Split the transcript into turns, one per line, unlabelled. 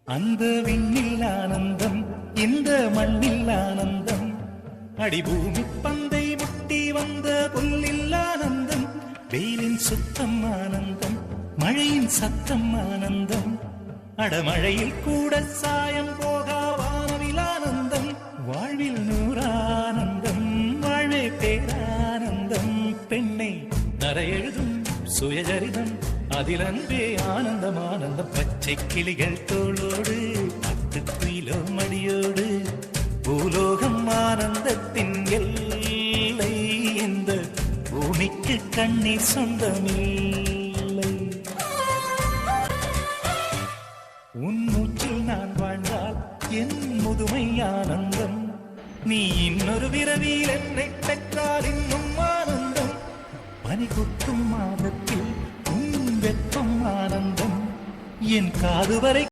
அந்த விண்ணில் ஆனந்தம், இந்த மண்ணில் ஆனந்தம், அடிபூமி பந்தை முட்டி வந்த புல்லில் ஆனந்தம், வெயிலின் சுத்தம் ஆனந்தம், மழையின் சத்தம் ஆனந்தம், அடமழையில் கூட சாயம் போகா வானவில் ஆனந்தம், வாழ்வில் நூறானந்தம், வாழ்வே பேரானந்தம், பெண்ணை நரையெழுதும் சுயஜரிதம், அதில் அன்பே ஆனந்தம் ஆனந்தம், பச்சை கிளிகள் தோளோடு 10 கிலோ மடியோடு, பூலோகம் ஆனந்தத்தின் எல்லை, இந்த பூமிக்கு கண்ணீர் சொந்தமில்லை. உன் மூச்சில் நான் வாழ்ந்தால் என் முதுமை ஆனந்தம், நீ இன்னொரு விரவியில் என்னை பெற்றால் இன்னும் ஆனந்தம், பனி கொட்டும் மாதத்தில் வெப்பம் ஆனந்தம், என் காது வரை